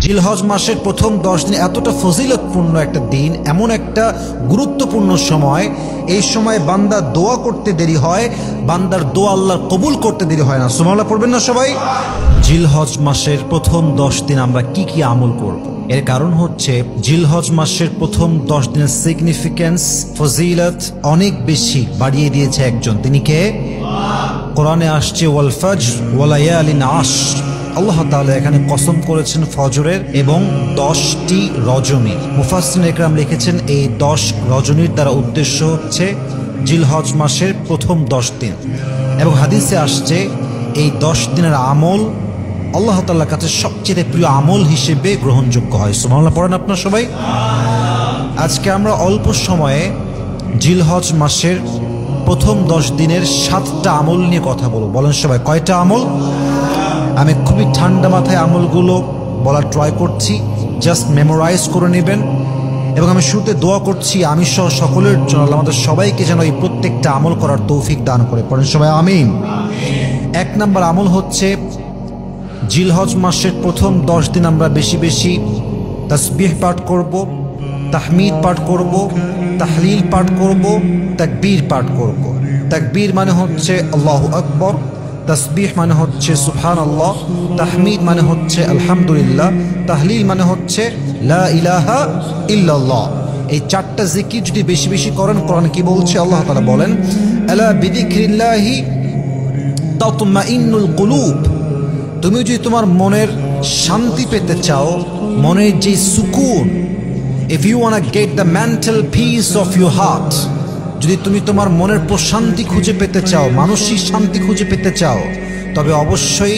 জিলহজ মাসের প্রথম 10 দিন এতটা ফজিলতপূর্ণ একটা দিন, এমন একটা গুরুত্বপূর্ণ সময়। এই সময় বান্দা দোয়া করতে দেরি হয়, বান্দার দোয়া আল্লাহ কবুল করতে দেরি হয় না। সুবহানাল্লাহ পড়বেন না সবাই? জিলহজ মাসের প্রথম 10 দিন আমরা কি কি আমল করব? এর কারণ হচ্ছে জিলহজ মাসের প্রথম 10 দিনের সিগনিফিকেন্স, ফজিলত অনেক বেশি বাড়িয়ে দিয়েছে একজন। তিনি কে? কোরআনে আসছে ওয়াল ফাজর ওয়া লায়ালিন আশর। আল্লাহ তাআলা এখানে কসম করেছেন ফজরের এবং 10টি রজনী। মুফাসসিরিন ইকরাম লিখেছেন এই 10 রজনীর দ্বারা উদ্দেশ্য হচ্ছে জিলহজ মাসের প্রথম 10 দিন। এবং হাদিসে আসছে এই 10 দিনের আমল আল্লাহ তাআলার কাছে সবচেয়ে প্রিয় আমল হিসেবে গ্রহণযোগ্য হয়। সুবহানাল্লাহ পড়েন আপনারা সবাই। আজকে আমরা অল্প সময়ে জিলহজ মাসের প্রথম 10 দিনের 7টা আমল নিয়ে কথা বলবো। বলেন সবাই কয়টা আমল? আমি খুবই ঠান্ডা মাথায় আমলগুলো বলার ট্রাই করছি, জাস্ট মেমোরাইজ করে নেবেন। এবং আমি শুরুতে দোয়া করছি আমি সহ সকলের জন্য আমাদের সবাইকে যেন এই প্রত্যেকটা আমল করার তৌফিক দান করে। পড়েন সবাই আমিন। 1 নম্বর আমল হচ্ছে জিলহজ মাসের প্রথম 10 দিন আমরা বেশি বেশি তাসবিহ পাঠ করব, তাহমিদ পাঠ করব, তাহলিল পাঠ করব, তাকবীর পাঠ করব। তাকবীর মানে হচ্ছে আল্লাহু আকবার, তাসবিহ মানে হচ্ছে সুবহানাল্লাহ, তাহমিদ মানে হচ্ছে আলহামদুলিল্লাহ, তাহলিল মানে হচ্ছে লা ইলাহা ইল্লাল্লাহ। এই 4টা জিকির যদি বেশি বেশি করেন, কোরআন কি বলছে? আল্লাহ তাআলা বলেন আলা বিযিকরিল্লাহি তাতমাইন্নুল কুলুব। তুমি যদি তোমার মনের শান্তি পেতে চাও, মনের যে সুকুন, if you want to get the mental peace of your heart, যদি তুমি তোমার মনের প্রশান্তি খুঁজে পেতে চাও, মানসিক শান্তি খুঁজে পেতে চাও, তবে অবশ্যই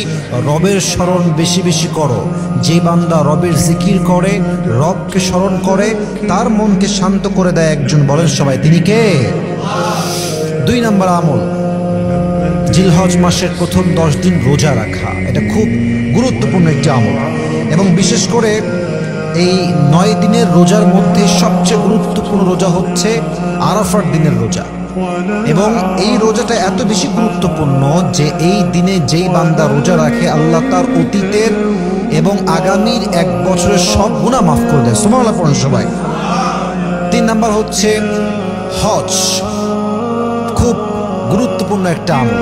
রবের স্মরণ বেশি বেশি করো। যে বান্দা রবের জিকির করে, রবকে স্মরণ করে, তার মনকে শান্ত করে দেয় একজন। বলেন সবাই তিনি কে? 2 নম্বর আমল জিলহজ মাসের প্রথম 10 দিন রোজা রাখা। এটা খুব গুরুত্বপূর্ণ একটি আমল এবং বিশেষ করে এই 9 দিনের রোজার মধ্যে সবচেয়ে গুরুত্বপূর্ণ রোজা হচ্ছে আরাফার দিনের রোজা। এবং এই রোজাটা এত বেশি গুরুত্বপূর্ণ যে এই দিনে যেই বান্দা রোজা রাখে আল্লাহ তার অতীতের এবং আগামীর 1 বছরের সব গুনাহ মাফ করে দেয়। সুবহানাল্লাহ পড়েন সবাই। 3 নাম্বার হচ্ছে হজ। খুব গুরুত্বপূর্ণ একটা আমল।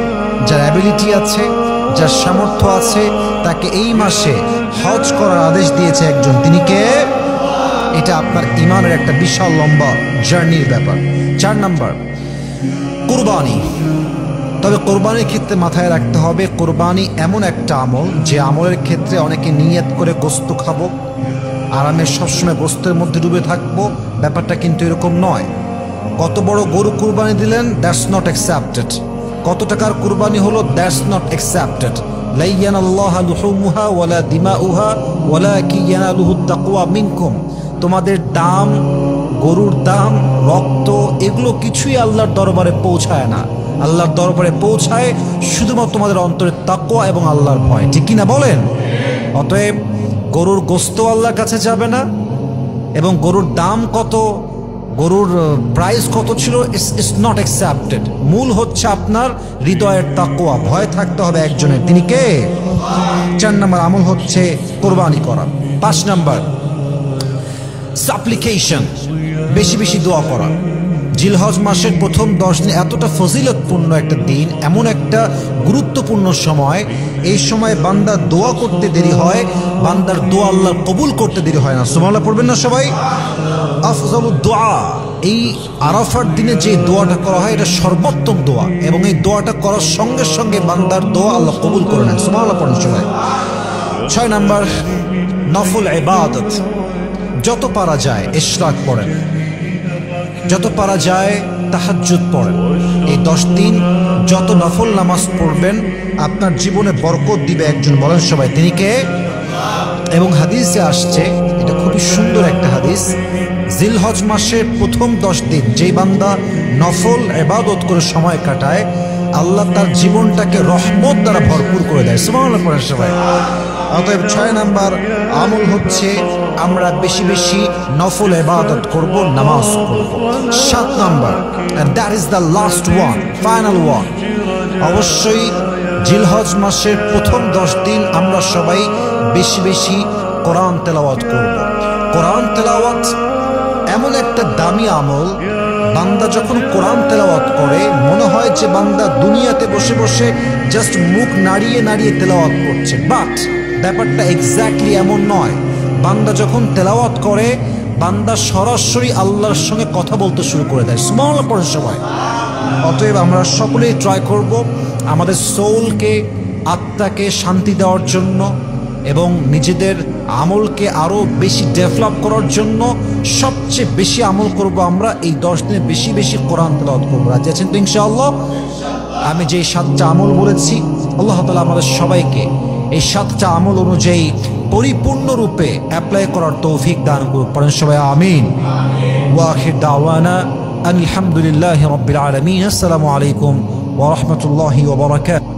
যার অ্যাবিলিটি আছে, যার সামর্থ্য আছে, তাকে এই মাসে হজ করার আদেশ দিয়েছে একজন। তিনি কে? এটা আপনার ইমানের একটা বিশাল লম্বা জার্নির ব্যাপার। 4 নাম্বার কুরবানি। তবে কোরবানির ক্ষেত্রে মাথায় রাখতে হবে কোরবানি এমন একটা আমল যে আমলের ক্ষেত্রে অনেকে নিয়ত করে গোস্ত খাবো, আরামে সবসময় গোস্তের মধ্যে ডুবে থাকবো, ব্যাপারটা কিন্তু এরকম নয়। কত বড় গরু কুরবানি দিলেন, দ্যাটস নট অ্যাকসেপ্টেড। কত টাকার কুরবানি হলো, দ্যাটস নট অ্যাকসেপ্টেড। লা ইয়ানাল্লাহু লুহুমুহা ওয়ালা দিমাউহা ওয়ালাকিন ইয়ানালুহুত তাকওয়া মিনকুম। তোমাদের দাম, গরুর দাম, রক্ত, এগুলো কিছুই আল্লাহর দরবারে পৌঁছায় না। আল্লাহর দরবারে পৌঁছায় শুধুমাত্র তোমাদের অন্তরের তাকওয়া এবং আল্লাহর ভয়। ঠিক কিনা বলেন? অতএব গরুর গোস্ত আল্লাহর কাছে যাবে না এবং গরুর দাম কত, গরুর প্রাইস কত ছিল, ইটস নট অ্যাকসেপ্টেড। মূল হচ্ছে আপনার হৃদয়ের তাকওয়া, ভয় থাকতে হবে একজনের। তিনি কে? 4 নম্বর আমল হচ্ছে কোরবানি করা। 5 নম্বর সাপ্লিকেশন, বেশি বেশি দোয়া করা। জিলহজ মাসের প্রথম 10 দিন এতটা ফজিলতপূর্ণ একটা দিন, এমন একটা গুরুত্বপূর্ণ সময়। এই সময় বান্দা দোয়া করতে দেরি হয়, বান্দার দোয়া আল্লাহ কবুল করতে দেরি হয় না। সুবহানাল্লাহ পড়বেন না সবাই? আফজালুদ দোয়া, এই আরাফার দিনে যে দোয়াটা করা হয় এটা সর্বোত্তম দোয়া এবং এই দোয়াটা করার সঙ্গে সঙ্গে বান্দার দোয়া আল্লাহ কবুল করে নেন। সুবহানাল্লাহ পড়েন সবাই। 6 নম্বর নফল ইবাদত। যত পারা যায় ইশরাক পড়েন, যত পারা যায় তাহাজ্জুদ পড়েন। এই 10 দিন যত নফল নামাজ পড়বেন আপনার জীবনে বরকত দিবে একজন। বলেন সবাই তিনি কে? এবং হাদিসে আসছে, এটা খুবই সুন্দর একটা হাদিস, জিলহজ মাসের প্রথম 10 দিন যেই বান্দা নফল ইবাদত করে সময় কাটায় আল্লাহ তার জীবনটাকে রহমত দ্বারা ভরপুর করে দেয়। সুবহানাল্লাহ পড়েন সবাই। অতএব 6 নম্বর আমল হচ্ছে আমরা বেশি বেশি নফল ইবাদত করব, নামাজ পড়ব। 7 নম্বর, and that is the last one, final one, অবশ্যই জিলহজ মাসের প্রথম 10 দিন আমরা সবাই বেশি বেশি কোরআন তেলাওয়াত করব। কোরআন তেলাওয়াত এমন একটা দামি আমল, বান্দা যখন কোরআন তেলাওয়াত করে মনে হয় যে বান্দা দুনিয়াতে বসে বসে জাস্ট মুখ নাড়িয়ে নাড়িয়ে তেলাওয়াত করছে, বাট ব্যাপারটা এক্স্যাক্টলি এমন নয়। বান্দা যখন তেলাওয়াত করে বান্দা সরাসরি আল্লাহর সঙ্গে কথা বলতে শুরু করে দেয় সুবহানাল্লাহ পড়ার সময়। অতএব আমরা সকলেই ট্রাই করব আমাদের সোলকে, আত্মাকে শান্তি দেওয়ার জন্য এবং নিজেদের আমলকে আরও বেশি ডেভেলপ করার জন্য সবচেয়ে বেশি আমল করব আমরা এই 10 দিনে বেশি বেশি কোরআন তেলাওয়াত করবো। রাজি আছেন তো ইনশাআল্লাহ? আমি যে 7টা আমল বলেছি আল্লাহ তাআলা আমাদের সবাইকে এই 7টা আমল অনুযায়ী পরিপূর্ণরূপে অ্যাপ্লাই করার তৌফিক দান করুন। পড়েন সবাই আমিন। ওয়া আখির দাওয়ানা আলহামদুলিল্লাহি রাব্বিল আলামিন। আসসালামু আলাইকুম ওয়া রাহমাতুল্লাহি ওয়া বারাকাতুহু।